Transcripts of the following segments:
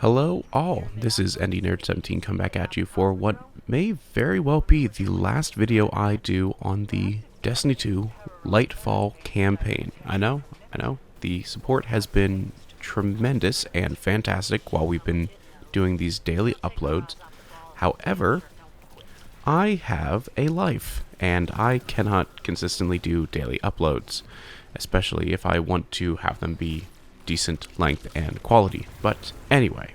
Hello all, this is NDNerd17 come back at you for what may very well be the last video I do on the Destiny 2 Lightfall campaign. I know, the support has been tremendous and fantastic while we've been doing these daily uploads. However, I have a life, and I cannot consistently do daily uploads, especially if I want to have them be decent length and quality. But anyway,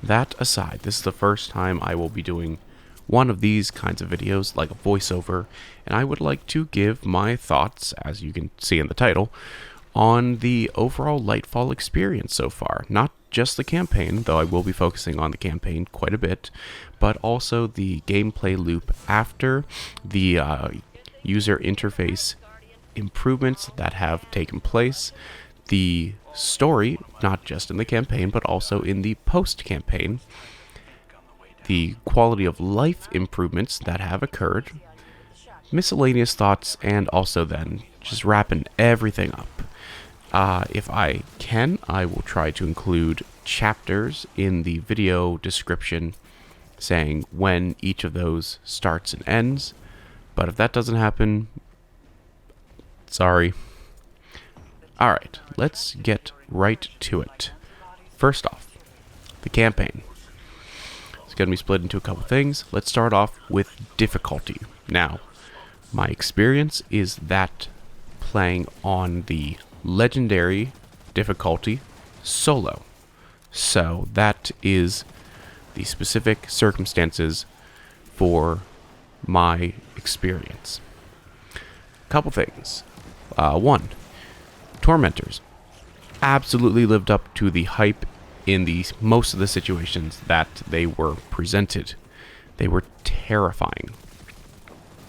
that aside, this is the first time I will be doing one of these kinds of videos, like a voiceover, and I would like to give my thoughts, as you can see in the title, on the overall Lightfall experience so far. Not just the campaign, though I will be focusing on the campaign quite a bit, but also the gameplay loop after the user interface improvements that have taken place, the story, not just in the campaign, but also in the post-campaign, the quality of life improvements that have occurred, miscellaneous thoughts, and also then just wrapping everything up. If I can, I will try to include chapters in the video description saying when each of those starts and ends, but if that doesn't happen, sorry. Alright, let's get right to it. First off, the campaign. It's going to be split into a couple things. Let's start off with difficulty. Now, my experience is that playing on the legendary difficulty solo. So that is the specific circumstances for my experience. Couple things. One, Tormentors absolutely lived up to the hype in the most of the situations that they were presented. They were terrifying,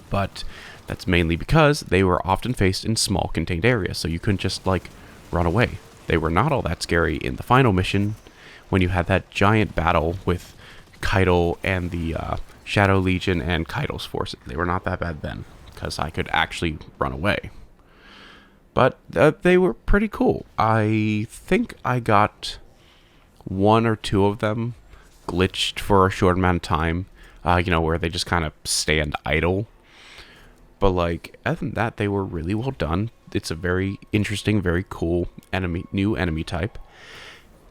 but that's mainly because they were often faced in small contained areas, so you couldn't just like run away. They were not all that scary in the final mission when you had that giant battle with Keitel and the Shadow Legion and Keitel's forces. They were not that bad then because I could actually run away. But they were pretty cool. I think I got one or two of them glitched for a short amount of time, where they just kind of stand idle. But like, other than that, they were really well done. It's a very interesting, very cool new enemy type.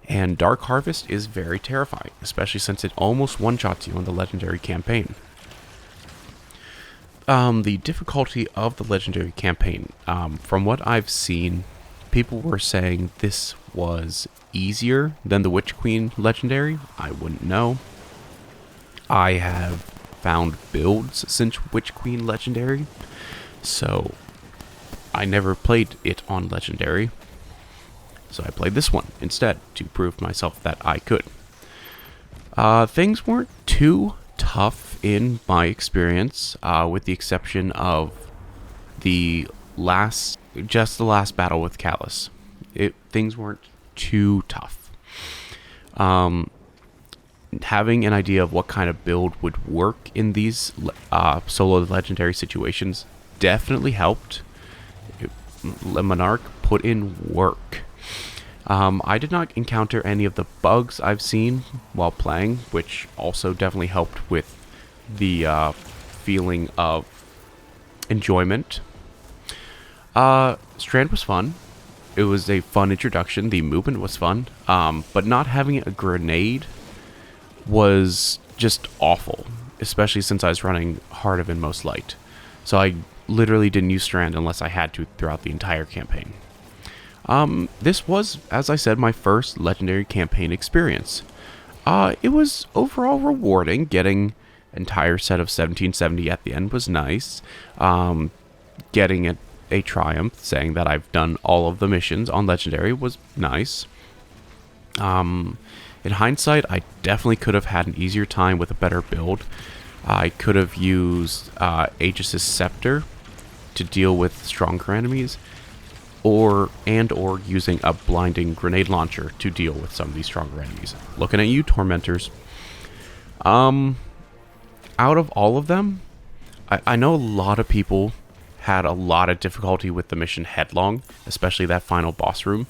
And Dark Harvest is very terrifying, especially since it almost one-shots you in the legendary campaign. The difficulty of the legendary campaign, from what I've seen, people were saying this was easier than the Witch Queen legendary. I wouldn't know. I have found builds since Witch Queen legendary, so I never played it on legendary. So I played this one instead to prove myself that I could. Things weren't too tough in my experience, with the exception of the last battle with Callus. Things weren't too tough. Having an idea of what kind of build would work in these solo legendary situations definitely helped. Monarch put in work. I did not encounter any of the bugs I've seen while playing, which also definitely helped with the feeling of enjoyment. Strand was fun. It was a fun introduction. The movement was fun, but not having a grenade was just awful, especially since I was running Heart of Inmost Light. So I literally didn't use Strand unless I had to throughout the entire campaign. This was, as I said, my first legendary campaign experience. It was overall rewarding. Getting an entire set of 1770 at the end was nice. Getting a triumph saying that I've done all of the missions on legendary was nice. In hindsight, I definitely could have had an easier time with a better build. I could have used Aegis' Scepter to deal with stronger enemies, or using a blinding grenade launcher to deal with some of these stronger enemies. Looking at you, Tormentors. Out of all of them, I know a lot of people had a lot of difficulty with the mission Headlong, especially that final boss room.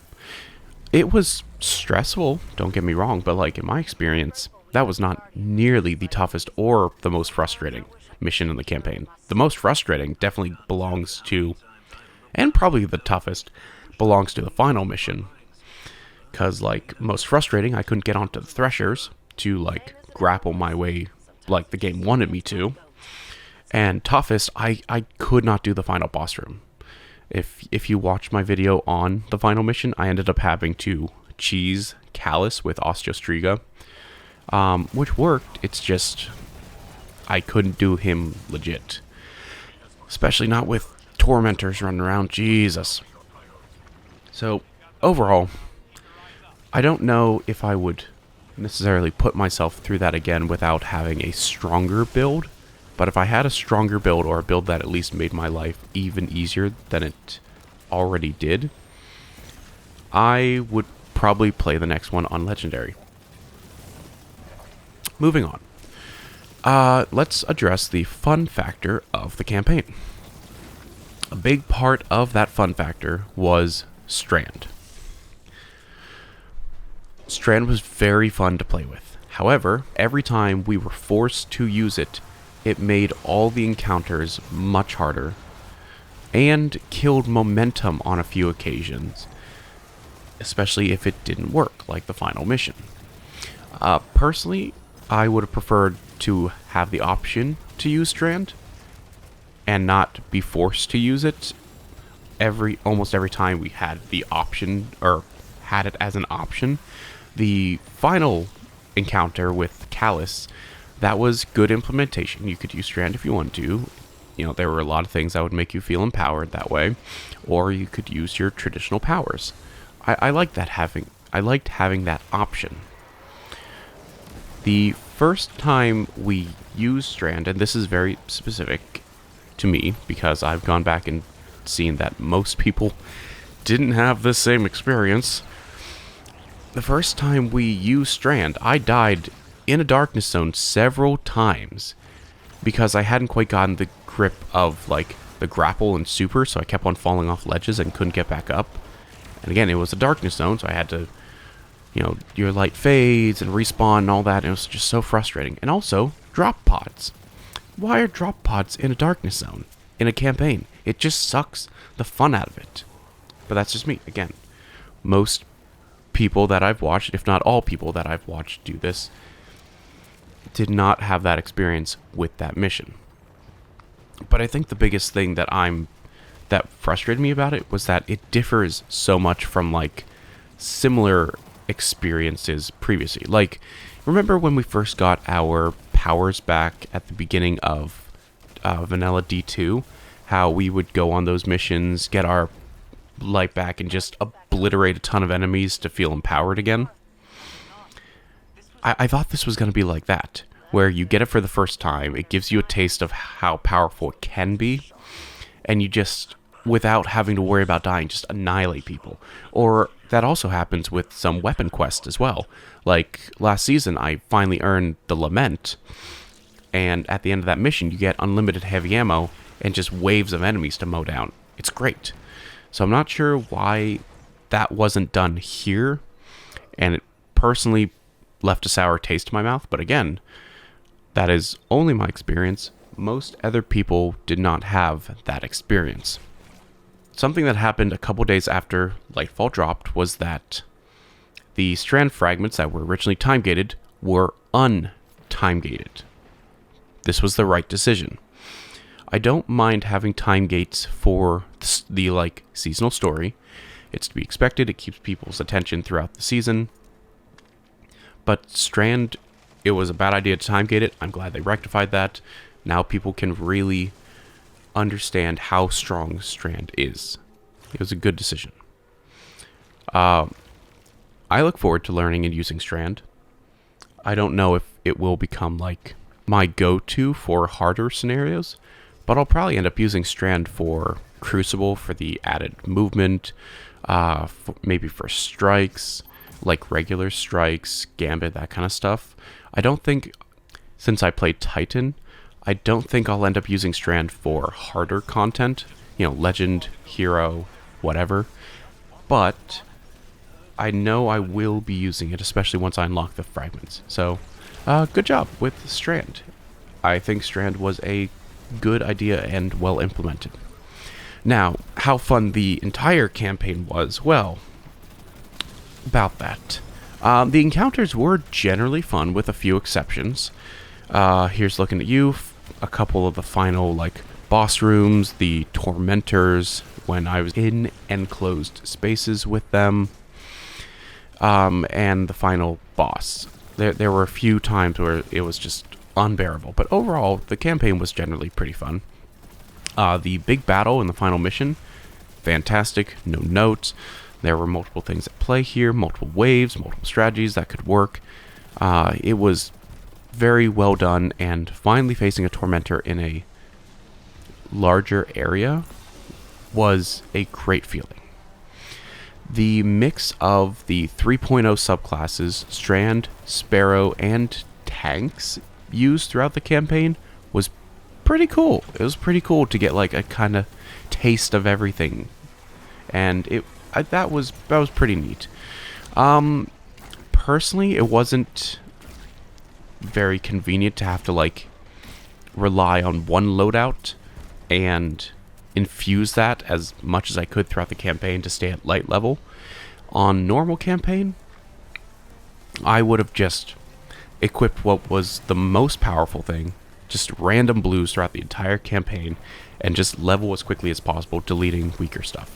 It was stressful, don't get me wrong, but like in my experience, that was not nearly the toughest or the most frustrating mission in the campaign. The most frustrating definitely belongs to, and probably the toughest, belongs to the final mission. Because, like, most frustrating, I couldn't get onto the threshers to, like, grapple my way like the game wanted me to. And toughest, I could not do the final boss room. If you watch my video on the final mission, I ended up having to cheese Callus with Osteostriga, which worked. It's just I couldn't do him legit, especially not with tormentors running around. Jesus. So overall, I don't know if I would necessarily put myself through that again without having a stronger build. But if I had a stronger build, or a build that at least made my life even easier than it already did, I would probably play the next one on Legendary. Moving on. Let's address the fun factor of the campaign. A big part of that fun factor was Strand. Strand was very fun to play with. However, every time we were forced to use it, it made all the encounters much harder, and killed momentum on a few occasions, especially if it didn't work, like the final mission. Personally, I would have preferred to have the option to use Strand, and not be forced to use it almost every time we had the option, or had it as an option. The final encounter with Callus, that was good implementation. You could use Strand if you want to. You know, there were a lot of things that would make you feel empowered that way. Or you could use your traditional powers. I liked having that option. The first time we used Strand, and this is very specific to me, because I've gone back and seen that most people didn't have the same experience. The first time we used Strand, I died in a darkness zone several times because I hadn't quite gotten the grip of like the grapple and super, so I kept on falling off ledges and couldn't get back up. And again, it was a darkness zone, so I had to, you know, your light fades and respawn and all that, and it was just so frustrating. And also, drop pods. Why are drop pods in a darkness zone in a campaign? It just sucks the fun out of it. But that's just me. Again, most people that I've watched, if not all people that I've watched do this, did not have that experience with that mission. But I think the biggest thing that frustrated me about it was that it differs so much from like similar experiences previously. Like, remember when we first got our powers back at the beginning of Vanilla D2, how we would go on those missions, get our light back, and just obliterate a ton of enemies to feel empowered again? I thought this was going to be like that, where you get it for the first time, it gives you a taste of how powerful it can be, and you just, without having to worry about dying, just annihilate people. Or that also happens with some weapon quests as well. Like, last season, I finally earned the Lament, and at the end of that mission, you get unlimited heavy ammo and just waves of enemies to mow down. It's great. So I'm not sure why that wasn't done here, and it personally left a sour taste in my mouth. But again, that is only my experience. Most other people did not have that experience. Something that happened a couple days after Lightfall dropped was that the Strand fragments that were originally time-gated were un-time-gated. This was the right decision. I don't mind having time gates for the like seasonal story. It's to be expected. It keeps people's attention throughout the season. But Strand, it was a bad idea to time gate it. I'm glad they rectified that. Now people can really understand how strong Strand is. It was a good decision. I look forward to learning and using Strand. I don't know if it will become like my go-to for harder scenarios, but I'll probably end up using Strand for Crucible for the added movement, maybe for strikes, like regular strikes, Gambit, that kind of stuff. I don't think, since I played Titan, I don't think I'll end up using Strand for harder content, you know, Legend, Hero, whatever. But I know I will be using it, especially once I unlock the fragments. So, good job with Strand. I think Strand was a good idea and well implemented. Now, how fun the entire campaign was, well, about that. The encounters were generally fun, with a few exceptions. Here's looking at you, a couple of the final, like, boss rooms, the tormentors, when I was in enclosed spaces with them, and the final boss. There were a few times where it was just unbearable, but overall, the campaign was generally pretty fun. The big battle in the final mission, fantastic, no notes. There were multiple things at play here, multiple waves, multiple strategies that could work. It was very well done, and finally facing a tormentor in a larger area was a great feeling. The mix of the 3.0 subclasses, Strand, Sparrow, and tanks used throughout the campaign was pretty cool. It was pretty cool to get like a kind of taste of everything, and that was pretty neat. Personally, it wasn't very convenient to have to like rely on one loadout and infuse that as much as I could throughout the campaign to stay at light level. On normal campaign, I would have just equipped what was the most powerful thing, just random blues throughout the entire campaign, and just level as quickly as possible, deleting weaker stuff.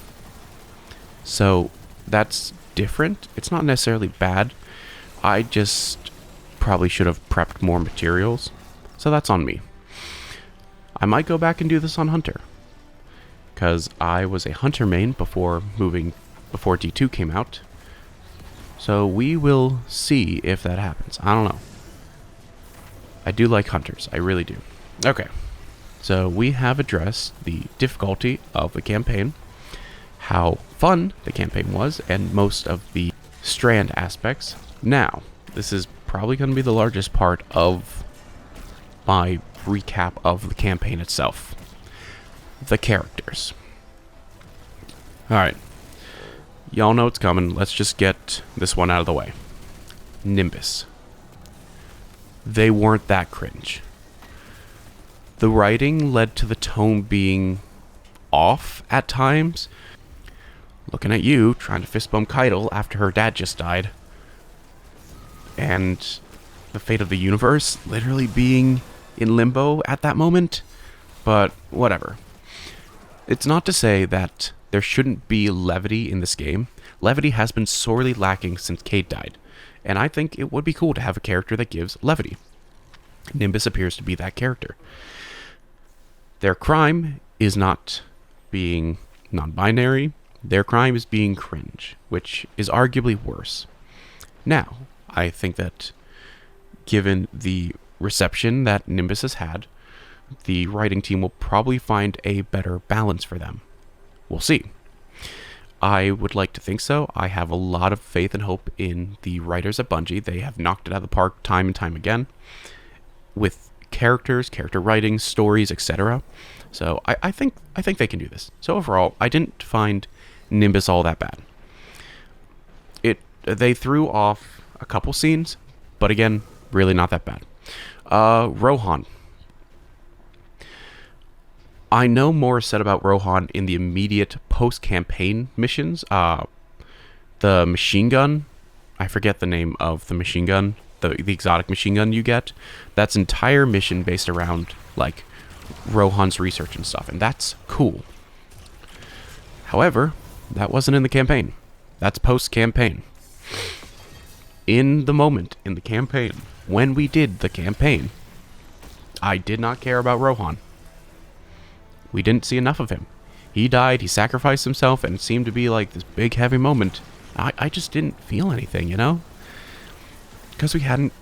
So that's different. It's not necessarily bad. I just probably should have prepped more materials, so that's on me. I might go back and do this on Hunter, because I was a Hunter main before D2 came out. So we will see if that happens. I don't know. I do like Hunters. I really do. Okay. So we have addressed the difficulty of the campaign, how fun the campaign was, and most of the Strand aspects. Now, this is probably going to be the largest part of my recap of the campaign itself. The characters. Alright. Y'all know it's coming. Let's just get this one out of the way. Nimbus. They weren't that cringe. The writing led to the tone being off at times. Looking at you, trying to fist bump Keitel after her dad just died. And the fate of the universe literally being in limbo at that moment. But whatever. It's not to say that there shouldn't be levity in this game. Levity has been sorely lacking since Cade died, and I think it would be cool to have a character that gives levity. Nimbus appears to be that character. Their crime is not being non-binary. Their crime is being cringe, which is arguably worse. Now, I think that given the reception that Nimbus has had, the writing team will probably find a better balance for them. We'll see. I would like to think so. I have a lot of faith and hope in the writers at Bungie. They have knocked it out of the park time and time again with characters, character writing, stories, etc. So I think they can do this. So overall, I didn't find Nimbus all that bad. They threw off a couple scenes, but again, really not that bad. Rohan. I know more is said about Rohan in the immediate post-campaign missions. The machine gun, I forget the name of the machine gun, the exotic machine gun you get. That's entire mission based around, like, Rohan's research and stuff, and that's cool. However, that wasn't in the campaign. That's post-campaign. In the moment, in the campaign, when we did the campaign, I did not care about Rohan. We didn't see enough of him. He died, he sacrificed himself, and it seemed to be like this big heavy moment. I just didn't feel anything, you know? Because we hadn't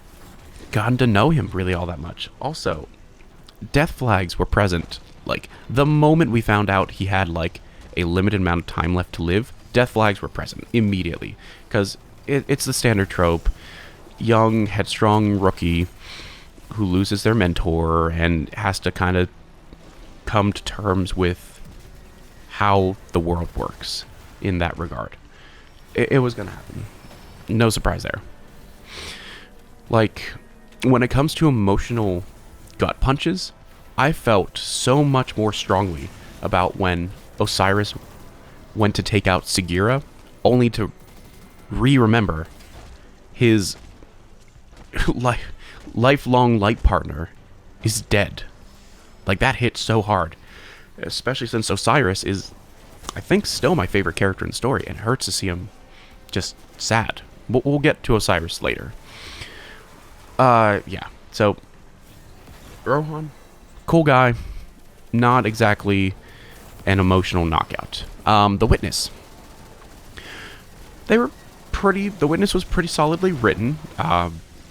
gotten to know him really all that much. Also, death flags were present. Like, the moment we found out he had, like, a limited amount of time left to live, death flags were present immediately. Because it's the standard trope. Young, headstrong rookie who loses their mentor and has to kind of come to terms with how the world works in that regard. It was gonna happen. No surprise there. Like, when it comes to emotional gut punches, I felt so much more strongly about when Osiris went to take out Sagira, only to remember his lifelong light partner is dead. Like, that hit so hard. Especially since Osiris is, I think, still my favorite character in the story, and it hurts to see him just sad. We'll get to Osiris later. Yeah. So, Rohan, cool guy. Not exactly an emotional knockout. The Witness. The Witness was pretty solidly written.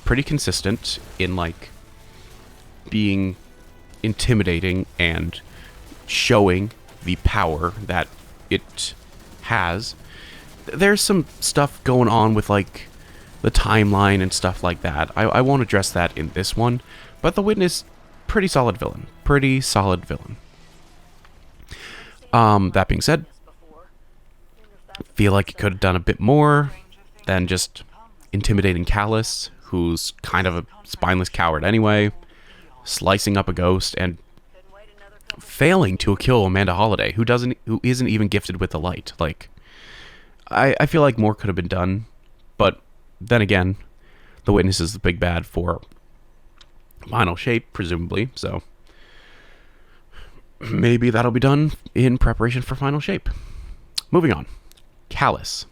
Pretty consistent in, like, being intimidating and showing the power that it has. There's some stuff going on with, like, the timeline and stuff like that. I won't address that in this one, but the Witness, pretty solid villain. Pretty solid villain. That being said, feel like it could have done a bit more than just intimidating Callus, who's kind of a spineless coward anyway, slicing up a ghost, and failing to kill Amanda Holiday, who isn't even gifted with the light. Like, I feel like more could have been done, but then again, the Witness is the big bad for Final Shape, presumably, so maybe that'll be done in preparation for Final Shape. Moving on. Callus.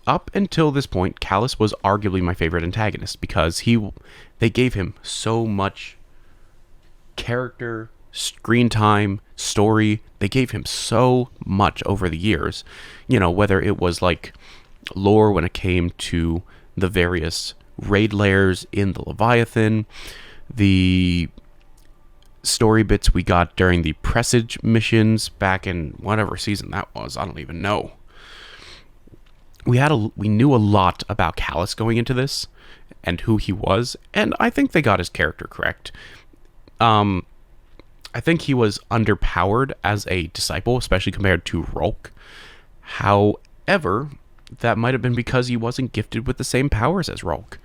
Up until this point, Callus was arguably my favorite antagonist because they gave him so much character, screen time, story. They gave him so much over the years. You know, whether it was like lore when it came to the various raid layers in the Leviathan, the story bits we got during the Presage missions back in whatever season that was. I don't even know. We knew a lot about Callus going into this and who he was, and I think they got his character correct. I think he was underpowered as a disciple, especially compared to Rolk. However, that might have been because he wasn't gifted with the same powers as Rolk,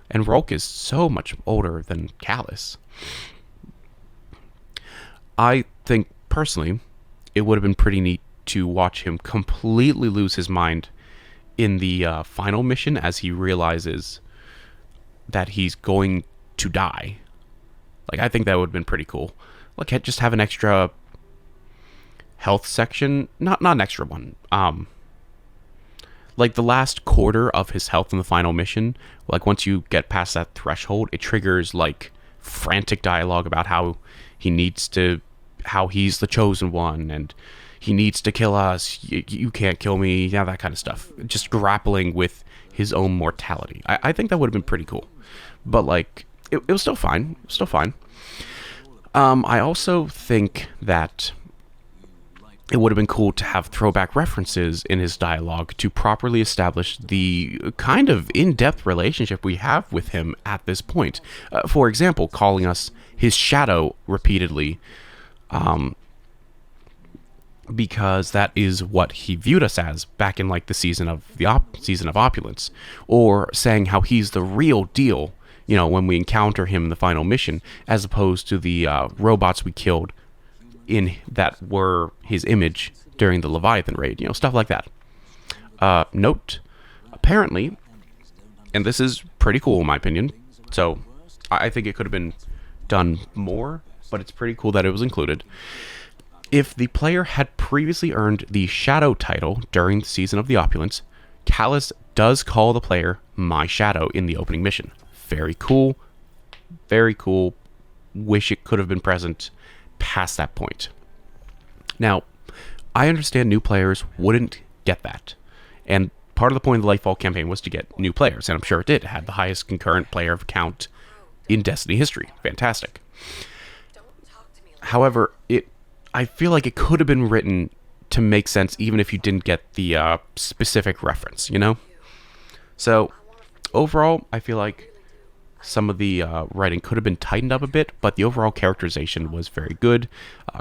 and Rolk is so much older than Callus. I think, personally, it would have been pretty neat to watch him completely lose his mind in the final mission as he realizes that he's going to die. Like, I think that would have been pretty cool. Like, just have an extra health section. Not an extra one. Like, the last quarter of his health in the final mission, like, once you get past that threshold, it triggers, like, frantic dialogue about how he's the chosen one, and he needs to kill us, you can't kill me, yeah, that kind of stuff. Just grappling with his own mortality. I think that would have been pretty cool. But, like, it was still fine. I also think that it would have been cool to have throwback references in his dialogue to properly establish the kind of in-depth relationship we have with him at this point. For example, calling us his shadow repeatedly, because that is what he viewed us as back in, like, the season of Opulence, or saying how he's the real deal, you know, when we encounter him in the final mission, as opposed to the robots we killed that were his image during the Leviathan raid, you know, stuff like that. Note, apparently, and this is pretty cool in my opinion, so I think it could have been done more, but it's pretty cool that it was included. If the player had previously earned the Shadow title during the season of the Opulence, Callus does call the player my Shadow in the opening mission. Very cool. Very cool. Wish it could have been present past that point. Now, I understand new players wouldn't get that. And part of the point of the Lightfall campaign was to get new players, and I'm sure it did. It had the highest concurrent player count in Destiny history. Fantastic. However, I feel like it could have been written to make sense even if you didn't get the specific reference, you know? So, overall, I feel like some of the writing could have been tightened up a bit, but the overall characterization was very good.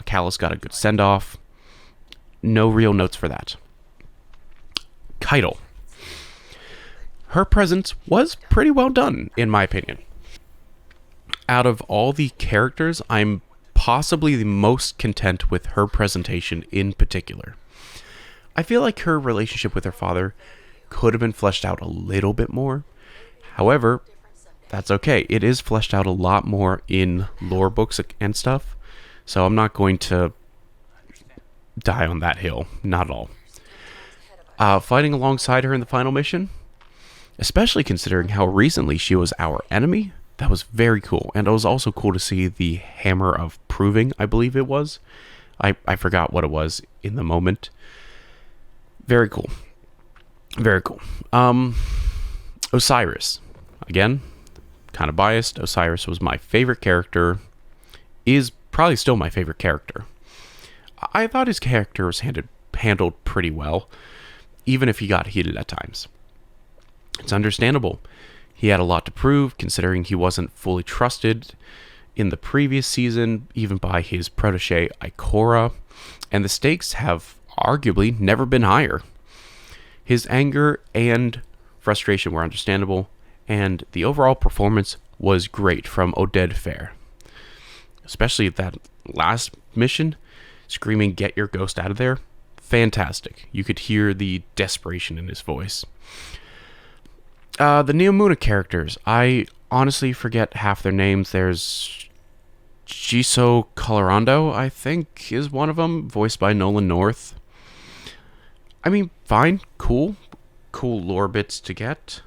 Callus got a good send-off. No real notes for that. Keitel. her presence was pretty well done, in my opinion. Out of all the characters, I'm possibly the most content with her presentation in particular. I feel like her relationship with her father could have been fleshed out a little bit more. However, that's okay. It is fleshed out a lot more in lore books and stuff, so I'm not going to die on that hill. Not at all. Fighting alongside her in the final mission, especially considering how recently she was our enemy, that was very cool. And it was also cool to see the Hammer of Proving, I believe it was. I forgot what it was in the moment. Very cool. Very cool. Osiris. Again, kind of biased. Osiris was my favorite character. Is probably still my favorite character. I thought his character was handled pretty well, even if he got heated at times. It's understandable. He had a lot to prove, considering he wasn't fully trusted in the previous season, even by his protege Ikora, and the stakes have arguably never been higher. His anger and frustration were understandable, and the overall performance was great from Oded Fair. Especially that last mission, screaming, "Get your ghost out of there." Fantastic. You could hear the desperation in his voice. The Neomuna characters, I honestly forget half their names. There's Jiso Colorando, I think, is one of them, voiced by Nolan North. I mean, fine, cool lore bits to get.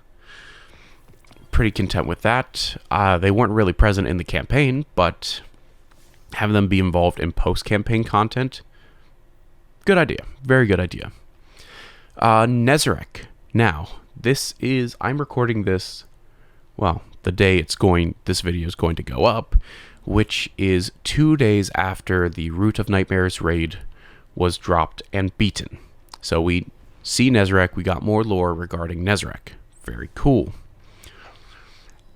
Pretty content with that. They weren't really present in the campaign, but having them be involved in post-campaign content, good idea. Very good idea. Nezarec. Now, I'm recording this, well, the day this video is going to go up, which is 2 days after the Root of Nightmares raid was dropped and beaten. So we see Nezarec, we got more lore regarding Nezarec. Very cool.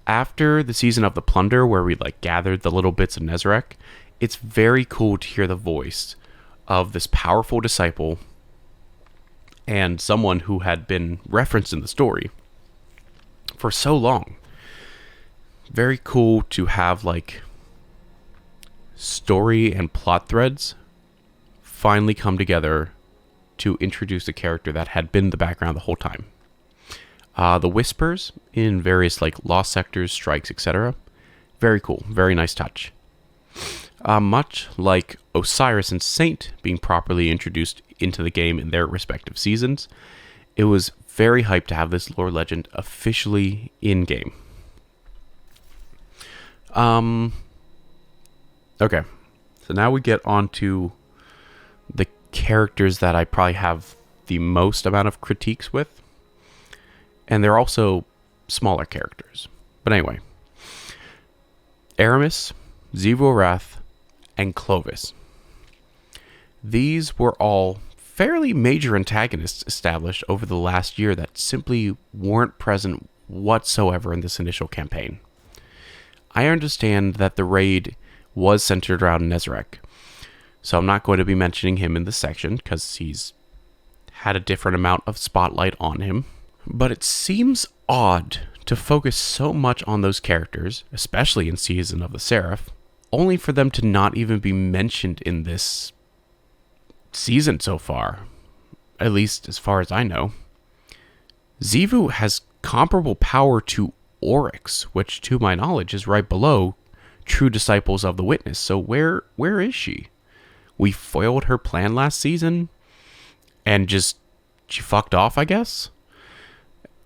After the season of the Plunder, where we gathered the little bits of Nezarec, it's very cool to hear the voice of this powerful disciple and someone who had been referenced in the story for so long. Very cool to have story and plot threads finally come together to introduce a character that had been in the background the whole time. The Whispers in various lost sectors, strikes, etc. Very cool. Very nice touch. Much like Osiris and Saint being properly introduced into the game in their respective seasons, it was very hyped to have this lore legend officially in-game. Okay, so now we get on to the characters that I probably have the most amount of critiques with, and they're also smaller characters. But anyway, Aramis, Xivu Arath, and Clovis. These were all fairly major antagonists established over the last year that simply weren't present whatsoever in this initial campaign. I understand that the raid was centered around Nezarec, so I'm not going to be mentioning him in this section because he's had a different amount of spotlight on him. But it seems odd to focus so much on those characters, especially in Season of the Seraph, only for them to not even be mentioned in this season so far, at least as far as I know. Xivu has comparable power to Oryx, which to my knowledge is right below True Disciples of the Witness. So where is she? We foiled her plan last season and she fucked off, I guess.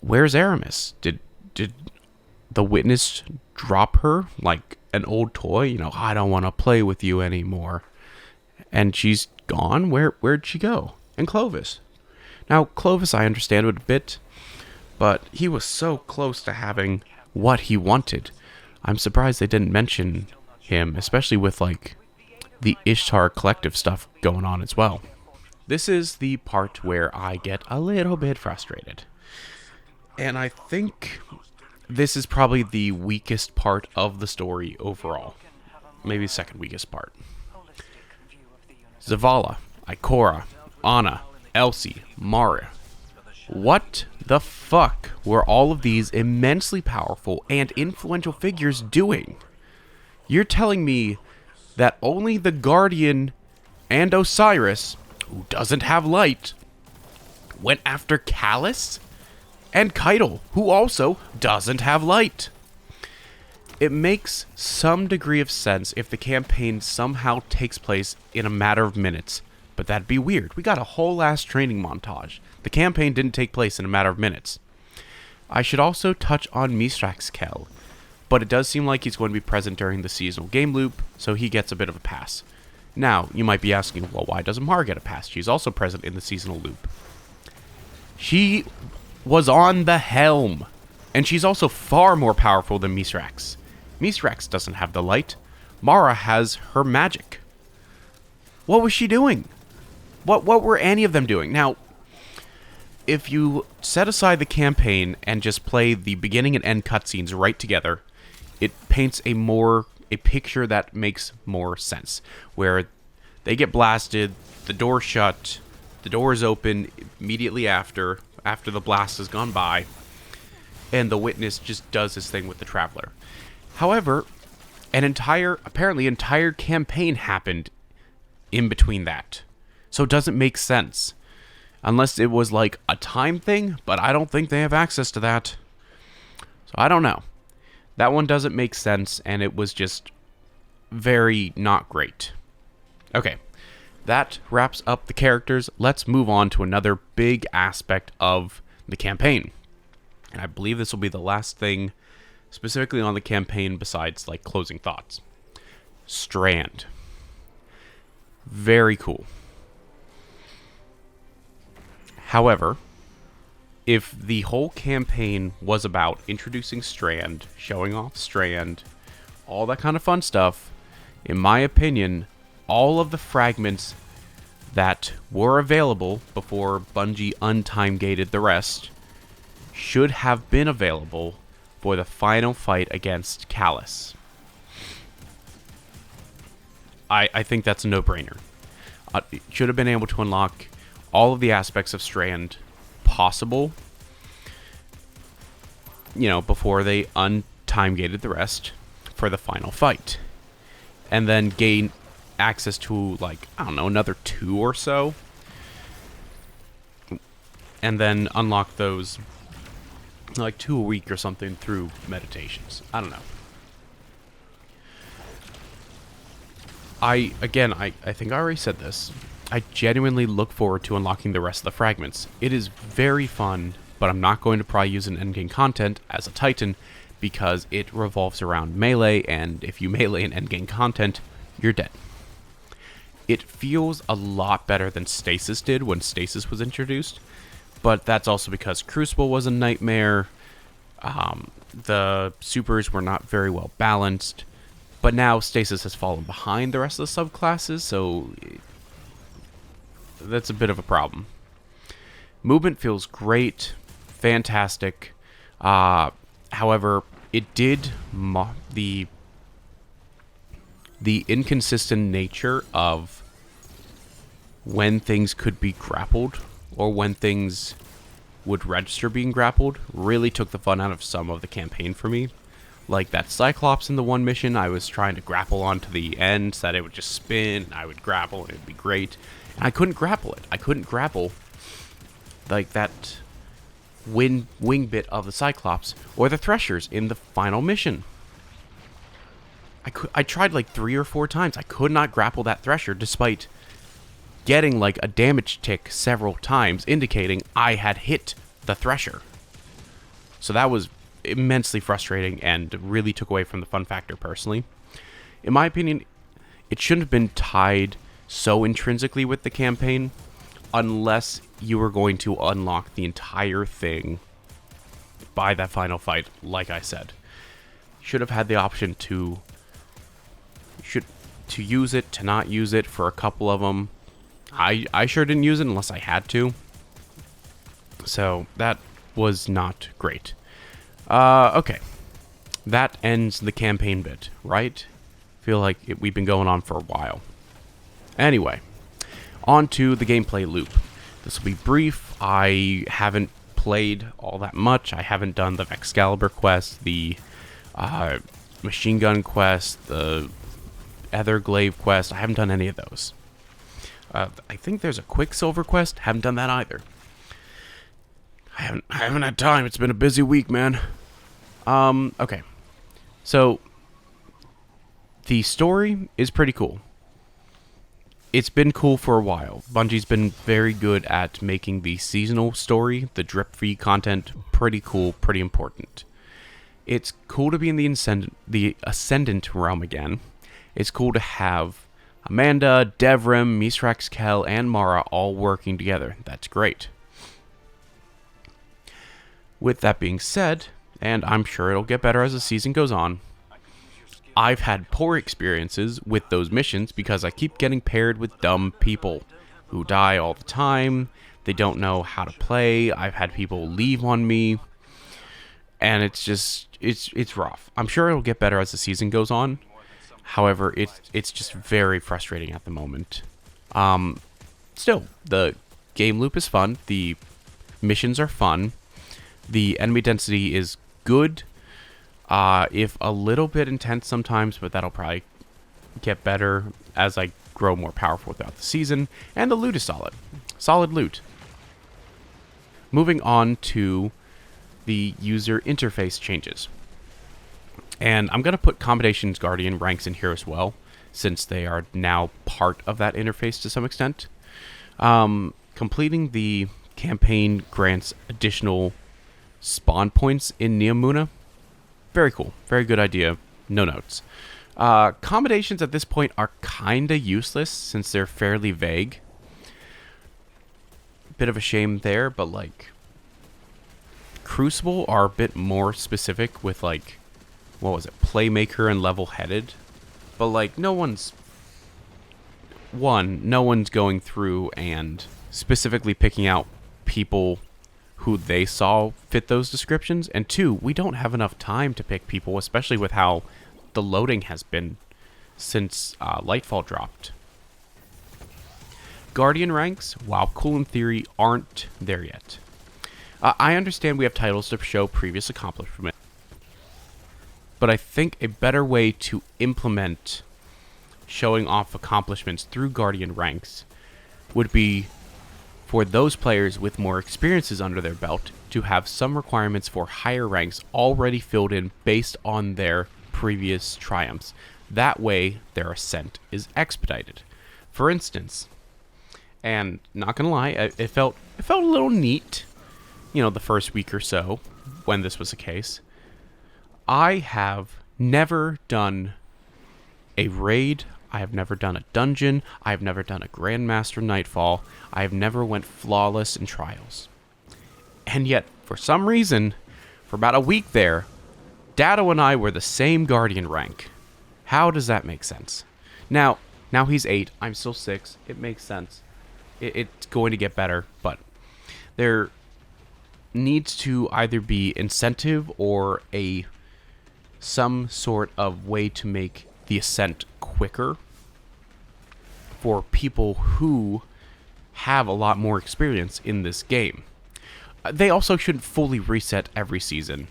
Where's Aramis? Did the Witness drop her like an old toy? I don't want to play with you anymore. And she's gone? Where'd she go? And Clovis. Now, Clovis I understand it a bit, but he was so close to having what he wanted. I'm surprised they didn't mention him, especially with the Ishtar Collective stuff going on as well. This is the part where I get a little bit frustrated. And I think this is probably the weakest part of the story overall. Maybe the second weakest part. Zavala, Ikora, Anna, Elsie, Mara. What the fuck were all of these immensely powerful and influential figures doing? You're telling me that only the Guardian and Osiris, who doesn't have light, went after Callus? And Keitel, who also doesn't have light. It makes some degree of sense if the campaign somehow takes place in a matter of minutes, but that'd be weird. We got a whole ass training montage. The campaign didn't take place in a matter of minutes. I should also touch on Miscellaneous, but it does seem like he's going to be present during the seasonal game loop, so he gets a bit of a pass. Now, you might be asking, well, why doesn't Mara get a pass? She's also present in the seasonal loop. She was on the helm, and she's also far more powerful than Miscellaneous. Miscellaneous doesn't have the light. Mara has her magic. What was she doing? What were any of them doing? Now, if you set aside the campaign and just play the beginning and end cutscenes right together, it paints a picture that makes more sense. Where they get blasted, the door shut, the door is open immediately after the blast has gone by, and the witness just does his thing with the traveler. However, apparently entire campaign happened in between that. So it doesn't make sense. Unless it was like a time thing, but I don't think they have access to that. So I don't know. That one doesn't make sense, and it was just very not great. Okay, that wraps up the characters. Let's move on to another big aspect of the campaign. And I believe this will be the last thing specifically on the campaign besides like closing thoughts. Strand. Very cool. However, if the whole campaign was about introducing Strand, showing off Strand, all that kind of fun stuff, in my opinion, all of the fragments that were available before Bungie untime-gated the rest should have been available for the final fight against Callus. I think that's a no-brainer. It should have been able to unlock all of the aspects of Strand possible, before they untime-gated the rest for the final fight. And then gain access to, another 2 or so. And then unlock those, 2 a week or something through meditations. I don't know. I think I already said this. I genuinely look forward to unlocking the rest of the fragments. It is very fun, but I'm not going to probably use an endgame content as a Titan because it revolves around melee, and if you melee in endgame content, you're dead. It feels a lot better than Stasis did when Stasis was introduced, but that's also because Crucible was a nightmare. The supers were not very well balanced, but now Stasis has fallen behind the rest of the subclasses, so that's a bit of a problem. Movement feels great, fantastic. However, it did the inconsistent nature of when things could be grappled or when things would register being grappled really took the fun out of some of the campaign for me. Like that Cyclops in the one mission, I was trying to grapple onto the end so that it would just spin, and I would grapple, and it would be great. And I couldn't grapple it. I couldn't grapple like that wing bit of the Cyclops or the Threshers in the final mission. I tried 3 or 4 times. I could not grapple that Thresher despite getting a damage tick several times indicating I had hit the Thresher. So that was immensely frustrating and really took away from the fun factor personally. In my opinion, it shouldn't have been tied so intrinsically with the campaign unless you were going to unlock the entire thing by that final fight, like I said. Should have had the option to use it, to not use it for a couple of them. I sure didn't use it unless I had to. So that was not great. Okay. That ends the campaign bit, right? Feel like we've been going on for a while. Anyway, on to the gameplay loop. This will be brief. I haven't played all that much. I haven't done the Excalibur quest, the machine gun quest, the Etherglaive quest. I haven't done any of those. I think there's a Quicksilver quest. Haven't done that either. I haven't had time. It's been a busy week, man. Okay. So the story is pretty cool. It's been cool for a while. Bungie's been very good at making the seasonal story, the drip feed content, pretty cool, pretty important. It's cool to be in the Ascendant realm again. It's cool to have Amanda, Devrim, Misrax Kell, and Mara all working together. That's great. With that being said, and I'm sure it'll get better as the season goes on, I've had poor experiences with those missions because I keep getting paired with dumb people who die all the time. They don't know how to play. I've had people leave on me. And it's just, it's rough. I'm sure it'll get better as the season goes on. However, it's just very frustrating at the moment. Still, the game loop is fun. The missions are fun. The enemy density is good. If a little bit intense sometimes, but that'll probably get better as I grow more powerful throughout the season. And the loot is solid. Solid loot. Moving on to the user interface changes. And I'm going to put Commedations Guardian ranks in here as well, since they are now part of that interface to some extent. Completing the campaign grants additional spawn points in Neomuna. Very cool. Very good idea. No notes. Commedations at this point are kinda useless since they're fairly vague. Bit of a shame there, but like Crucible are a bit more specific with like, what was it, Playmaker and Level-Headed. But like no one's going through and specifically picking out people who they saw fit those descriptions, and two, we don't have enough time to pick people, especially with how the loading has been since Lightfall dropped. Guardian ranks, while cool in theory, aren't there yet. I understand we have titles to show previous accomplishment, but I think a better way to implement showing off accomplishments through Guardian ranks would be for those players with more experiences under their belt to have some requirements for higher ranks already filled in based on their previous triumphs. That way, their ascent is expedited. For instance, and not gonna lie, it felt a little neat, you know, the first week or so when this was the case. I have never done a raid. I have never done a dungeon. I have never done a Grandmaster Nightfall. I have never went flawless in Trials. And yet, for some reason, for about a week there, Dado and I were the same Guardian rank. How does that make sense? Now he's 8. I'm still 6. It makes sense. It's going to get better, but there needs to either be incentive or some sort of way to make the ascent quicker for people who have a lot more experience in this game. They also shouldn't fully reset every season,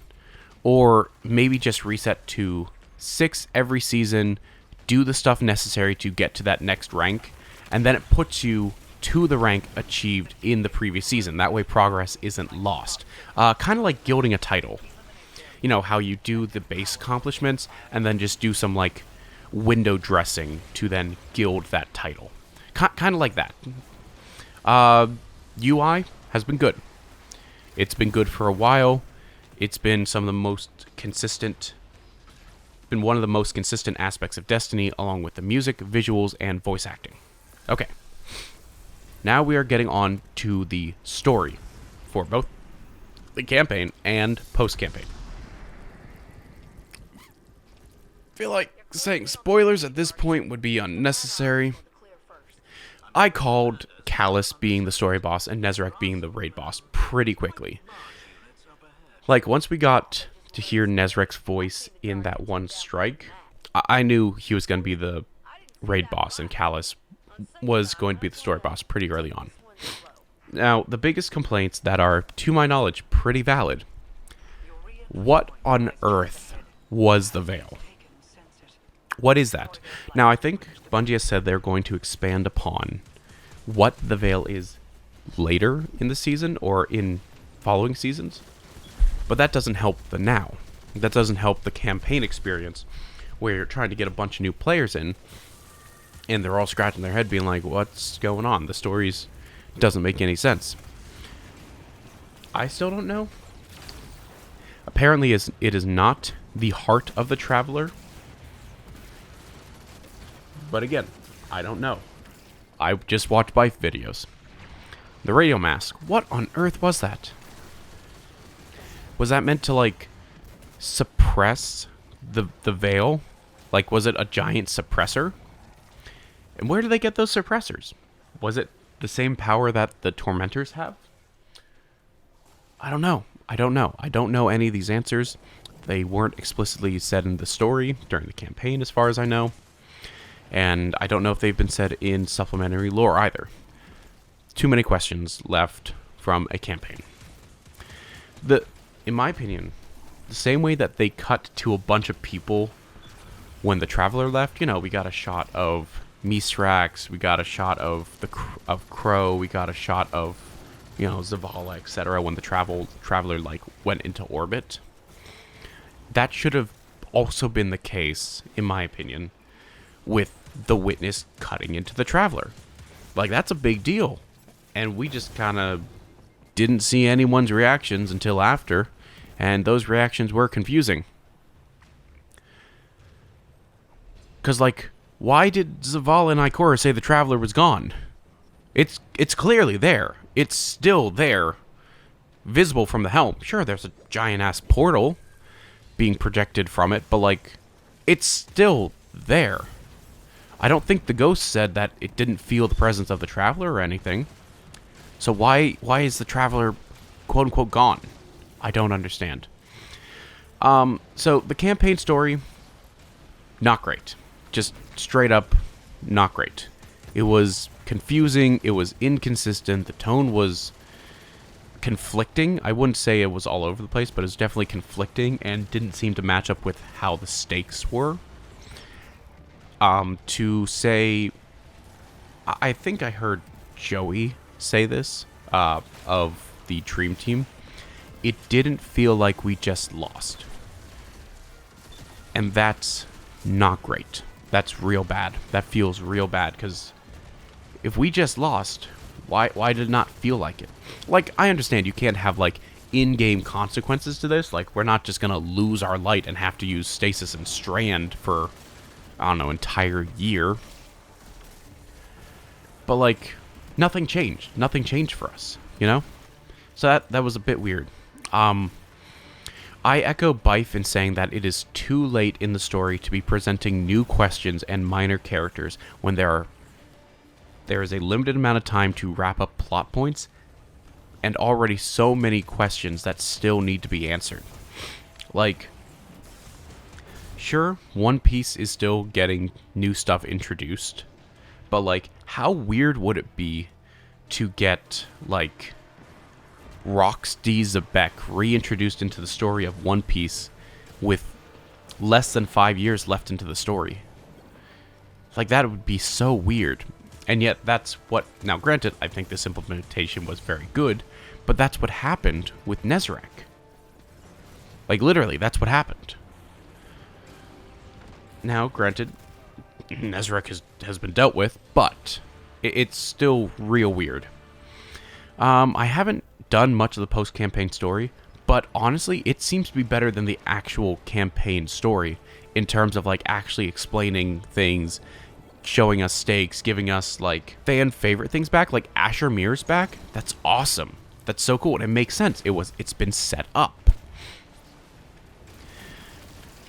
or maybe just reset to 6 every season, do the stuff necessary to get to that next rank, and then it puts you to the rank achieved in the previous season. That way progress isn't lost. Kind of like gilding a title. You know, how you do the base accomplishments and then just do some like window dressing to then gild that title. Kind of like that. UI has been good. It's been good for a while. It's been one of the most consistent aspects of Destiny, along with the music, visuals, and voice acting. Okay. Now we are getting on to the story for both the campaign and post-campaign. I feel like saying spoilers at this point would be unnecessary. I called Callus being the story boss and Nezarec being the raid boss pretty quickly. Like, once we got to hear Nezarec's voice in that one strike, I knew he was going to be the raid boss and Callus was going to be the story boss pretty early on. Now, the biggest complaints that are, to my knowledge, pretty valid. What on earth was the veil? What is that? Now, I think Bungie has said they're going to expand upon what the veil is later in the season or in following seasons. But that doesn't help the now. That doesn't help the campaign experience where you're trying to get a bunch of new players in and they're all scratching their head being like, what's going on? The stories doesn't make any sense. I still don't know. Apparently it is not the heart of the Traveler. But again, I don't know. I just watched Bife videos. The radio mask. What on earth was that? Was that meant to, like, suppress the veil? Like, was it a giant suppressor? And where do they get those suppressors? Was it the same power that the Tormentors have? I don't know. I don't know any of these answers. They weren't explicitly said in the story during the campaign, as far as I know. And I don't know if they've been said in supplementary lore either. Too many questions left from a campaign. In my opinion, the same way that they cut to a bunch of people when the Traveler left, we got a shot of Misrax, we got a shot of Crow, we got a shot of, Zavala, etc. when the Traveler like went into orbit. That should have also been the case, in my opinion, with the Witness cutting into the Traveler. Like, that's a big deal. And we just kind of didn't see anyone's reactions until after, and those reactions were confusing. Because, like, why did Zavala and Ikora say the Traveler was gone? It's clearly there. It's still there, visible from the helm. Sure, there's a giant-ass portal being projected from it, but, like, it's still there. I don't think the ghost said that it didn't feel the presence of the Traveler or anything. So why is the Traveler, quote-unquote, gone? I don't understand. So the campaign story, not great. Just straight up not great. It was confusing. It was inconsistent. The tone was conflicting. I wouldn't say it was all over the place, but it was definitely conflicting and didn't seem to match up with how the stakes were. To say, I think I heard Joey say this, of the Dream Team. It didn't feel like we just lost. And that's not great. That's real bad. That feels real bad, because if we just lost, why did it not feel like it? Like, I understand you can't have, like, in-game consequences to this. Like, we're not just gonna lose our light and have to use stasis and Strand for, I don't know, entire year. But, like, nothing changed. Nothing changed for us, So that was a bit weird. I echo Bife in saying that it is too late in the story to be presenting new questions and minor characters when there is a limited amount of time to wrap up plot points and already so many questions that still need to be answered. Like, sure, One Piece is still getting new stuff introduced, but, like, how weird would it be to get, like, Rox D. Zebek reintroduced into the story of One Piece with less than 5 years left into the story? Like, that would be so weird. And yet, that's what... Now, granted, I think this implementation was very good, but that's what happened with Nezarec. Like, literally, that's what happened. Now, granted, Nezarec has been dealt with, but it's still real weird. I haven't done much of the post-campaign story, but honestly, it seems to be better than the actual campaign story in terms of, like, actually explaining things, showing us stakes, giving us, like, fan favorite things back, like Asher Mirror's back. That's awesome. That's so cool, and it makes sense. It's been set up.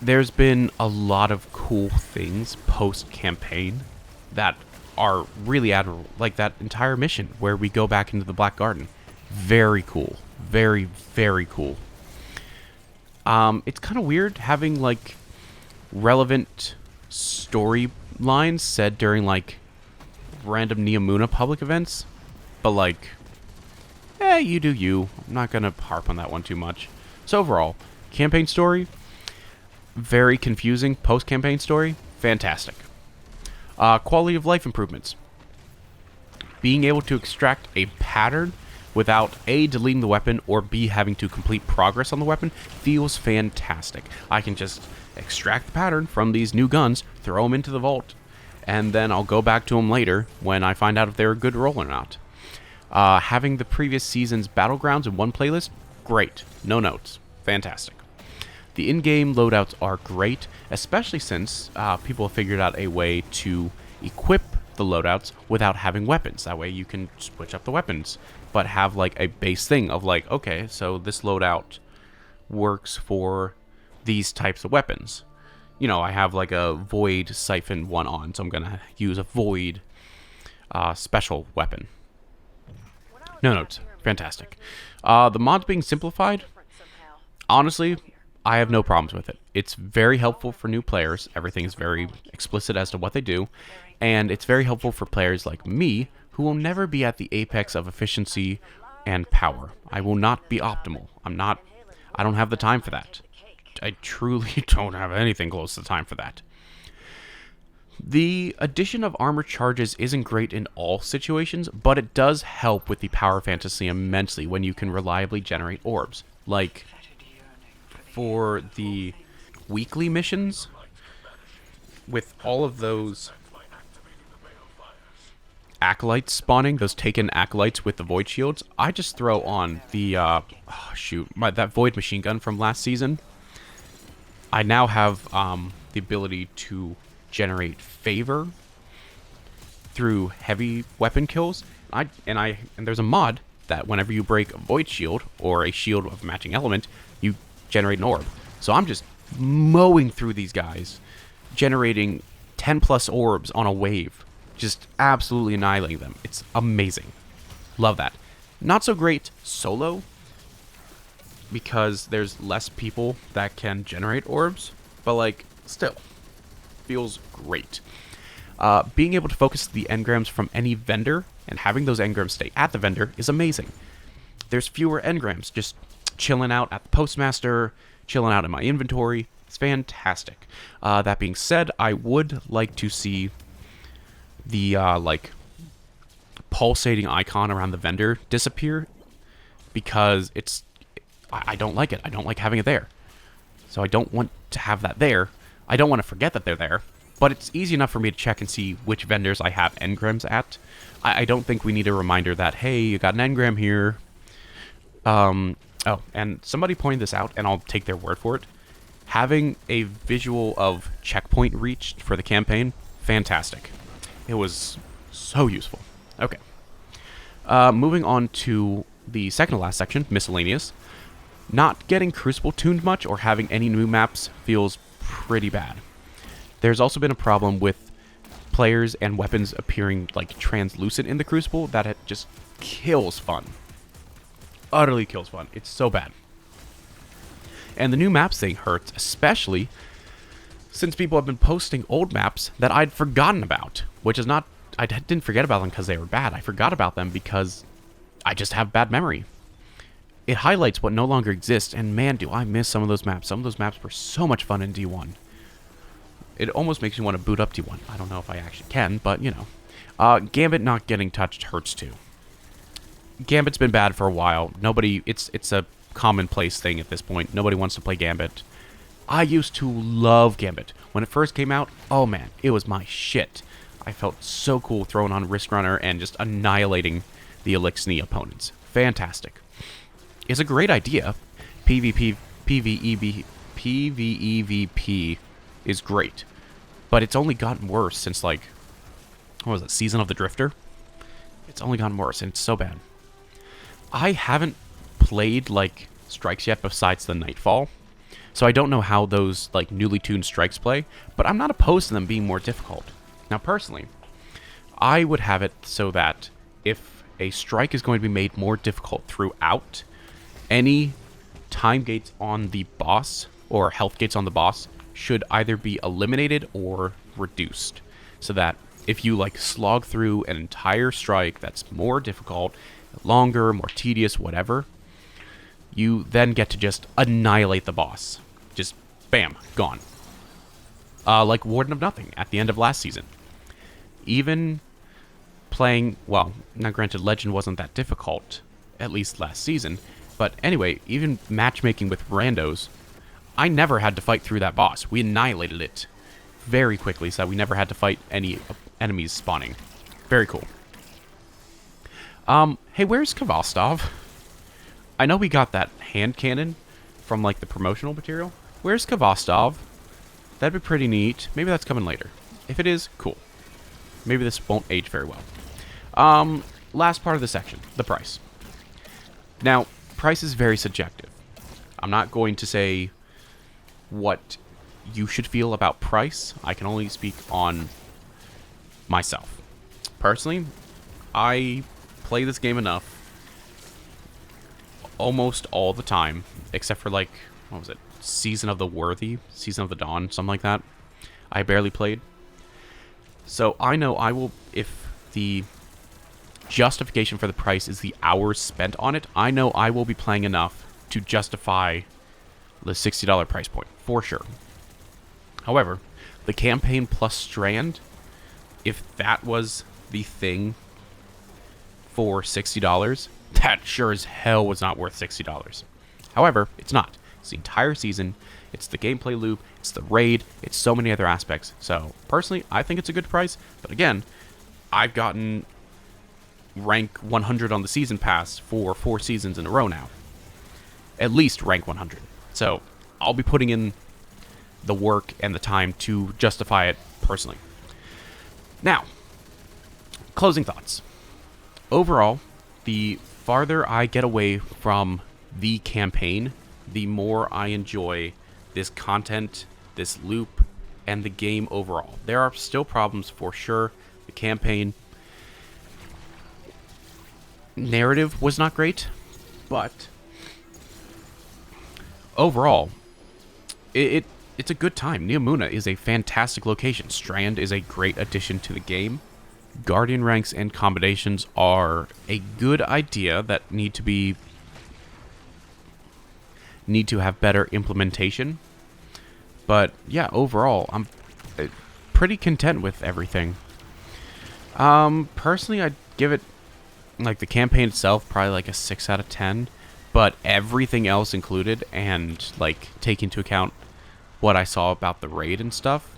There's been a lot of cool things post-campaign that are really admirable, like that entire mission where we go back into the Black Garden. Very cool. Very, very cool. It's kind of weird having, like, relevant storylines said during, like, random Neomuna public events, but, like, You do you. I'm not going to harp on that one too much. So overall, campaign story, very confusing. Post-campaign story, fantastic. Quality of life improvements. Being able to extract a pattern without A, deleting the weapon, or B, having to complete progress on the weapon feels fantastic. I can just extract the pattern from these new guns, throw them into the vault, and then I'll go back to them later when I find out if they're a good roll or not. Having the previous season's battlegrounds in one playlist, great. No notes. Fantastic. The in-game loadouts are great, especially since people have figured out a way to equip the loadouts without having weapons. That way you can switch up the weapons, but have like a base thing of like, okay, so this loadout works for these types of weapons. You know, I have like a void siphon one on, so I'm gonna use a void special weapon. No notes. Fantastic. The mods being simplified, honestly, I have no problems with it. It's very helpful for new players. Everything is very explicit as to what they do. And it's very helpful for players like me, who will never be at the apex of efficiency and power. I will not be optimal. I don't have the time for that. I truly don't have anything close to time for that. The addition of armor charges isn't great in all situations, but it does help with the power fantasy immensely when you can reliably generate orbs. Like, for the weekly missions, with all of those acolytes spawning, those taken acolytes with the void shields, I just throw on the, that void machine gun from last season. I now have the ability to generate favor through heavy weapon kills. And there's a mod that whenever you break a void shield or a shield of a matching element, you generate an orb. So I'm just mowing through these guys, generating 10 plus orbs on a wave, just absolutely annihilating them. It's amazing. Love that. Not so great solo, because there's less people that can generate orbs, but like, still, feels great. Being able to focus the engrams from any vendor and having those engrams stay at the vendor is amazing. There's fewer engrams just chilling out at the postmaster, chilling out in my inventory. It's fantastic. That being said, I would like to see the like pulsating icon around the vendor disappear, because I don't like it. I don't like having it there. So I don't want to have that there. I don't want to forget that they're there, but it's easy enough for me to check and see which vendors I have engrams at. I don't think we need a reminder that, hey, you got an engram here. Oh, and somebody pointed this out, and I'll take their word for it. Having a visual of checkpoint reached for the campaign, fantastic. It was so useful. Okay. Moving on to the second to last section, Miscellaneous. Not getting Crucible tuned much or having any new maps feels pretty bad. There's also been a problem with players and weapons appearing like translucent in the Crucible that it just kills fun. Utterly kills fun. It's so bad. And the new maps thing hurts, especially since people have been posting old maps that I'd forgotten about, which is not... I didn't forget about them because they were bad. I forgot about them because I just have bad memory. It highlights what no longer exists, and man, do I miss some of those maps. Some of those maps were so much fun in D1. It almost makes me want to boot up D1. I don't know if I actually can, but, you know. Gambit not getting touched hurts too. Gambit's been bad for a while. Nobody... It's a commonplace thing at this point. Nobody wants to play Gambit. I used to love Gambit. When it first came out, oh man, it was my shit. I felt so cool throwing on Risk Runner and just annihilating the Elixni opponents. Fantastic. It's a great idea. PvEVP is great. But it's only gotten worse since, like, what was it, Season of the Drifter? It's only gotten worse, and it's so bad. I haven't played, like, strikes yet besides the Nightfall, so I don't know how those, like, newly tuned strikes play, but I'm not opposed to them being more difficult. Now, personally, I would have it so that if a strike is going to be made more difficult throughout, any time gates on the boss, or health gates on the boss, should either be eliminated or reduced, so that if you, like, slog through an entire strike that's more difficult, longer, more tedious, whatever, you then get to just annihilate the boss. Just bam, gone. Like Warden of Nothing at the end of last season. Even playing, well, now granted, Legend wasn't that difficult, at least last season, but anyway, even matchmaking with randos, I never had to fight through that boss. We annihilated it very quickly, so that we never had to fight any enemies spawning. Very cool. Hey, where's Kvostov? I know we got that hand cannon from, like, the promotional material. Where's Kvostov? That'd be pretty neat. Maybe that's coming later. If it is, cool. Maybe this won't age very well. Last part of the section, the price. Now, price is very subjective. I'm not going to say what you should feel about price. I can only speak on myself. Personally, I play this game enough almost all the time, except for, like, what was it? Season of the Worthy? Season of the Dawn? Something like that. I barely played. So I know I will, if the justification for the price is the hours spent on it, I know I will be playing enough to justify the $60 price point, for sure. However, the campaign plus Strand, if that was the thing for $60, that sure as hell was not worth $60. However, it's not. It's the entire season, it's the gameplay loop, it's the raid, it's so many other aspects. So, personally, I think it's a good price, but again, I've gotten rank 100 on the season pass for 4 seasons in a row now. At least rank 100. So, I'll be putting in the work and the time to justify it personally. Now, closing thoughts. Overall, the farther I get away from the campaign, the more I enjoy this content, this loop, and the game overall. There are still problems for sure. The campaign narrative was not great, but overall, it's a good time. Neomuna is a fantastic location. Strand is a great addition to the game. Guardian ranks and Commedations are a good idea that need to have better implementation. But yeah, overall, I'm pretty content with everything. Personally, I'd give it, like, the campaign itself, probably like a 6 out of 10. But everything else included, and, like, take into account what I saw about the raid and stuff,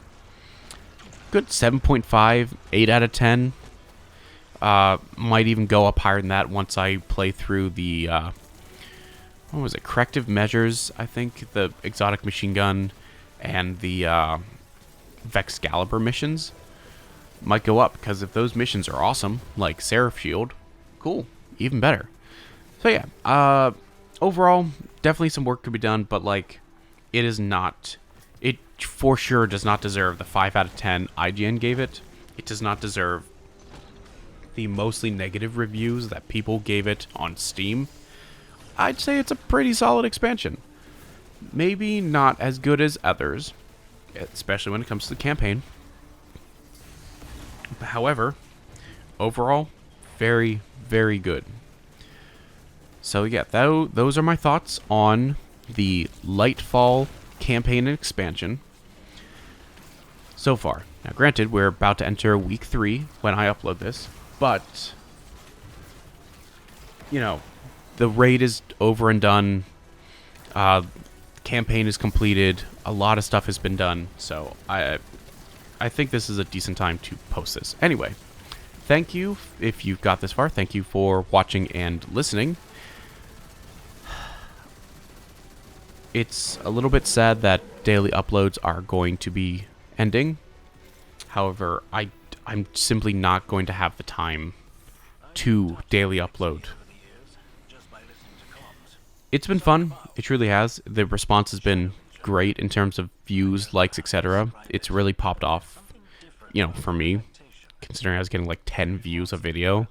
good 7.5, 8 out of 10. Might even go up higher than that once I play through the, what was it, corrective measures, I think, the exotic machine gun and the Vexcalibur missions might go up, because if those missions are awesome, like Seraph Shield, cool, even better. So yeah, overall, definitely some work could be done, but, like, it is not, it for sure does not deserve the 5 out of 10 IGN gave it. It does not deserve the mostly negative reviews that people gave it on Steam. I'd say it's a pretty solid expansion. Maybe not as good as others, especially when it comes to the campaign. However, overall, very, very good. So yeah, those are my thoughts on the Lightfall campaign and expansion so far. Now granted, we're about to enter week 3 when I upload this, but, you know, the raid is over and done, campaign is completed, a lot of stuff has been done, so I think this is a decent time to post this. Anyway, thank you if you've got this far. Thank you for watching and listening. It's a little bit sad that daily uploads are going to be ending. However, I'm simply not going to have the time to daily upload. It's been fun. It truly has. The response has been great in terms of views, likes, etc. It's really popped off, you know, for me, considering I was getting like 10 views a video,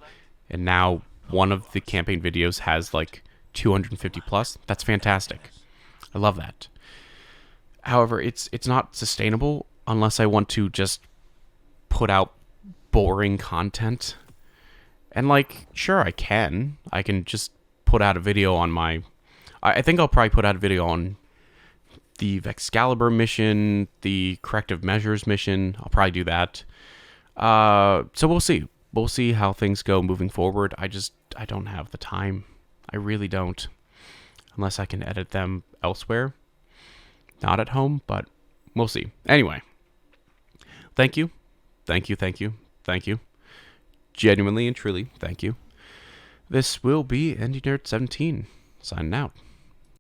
and now one of the campaign videos has like 250 plus. That's fantastic. I love that. However, it's not sustainable unless I want to just put out boring content. And, like, sure, I can. I can just put out a video on my... I think I'll probably put out a video on the Excalibur mission, the corrective measures mission. I'll probably do that. So we'll see. We'll see how things go moving forward. I don't have the time. I really don't. Unless I can edit them elsewhere. Not at home, but we'll see. Anyway. Thank you. Thank you, thank you, thank you. Genuinely and truly, thank you. This will be NDNerd17, signing out.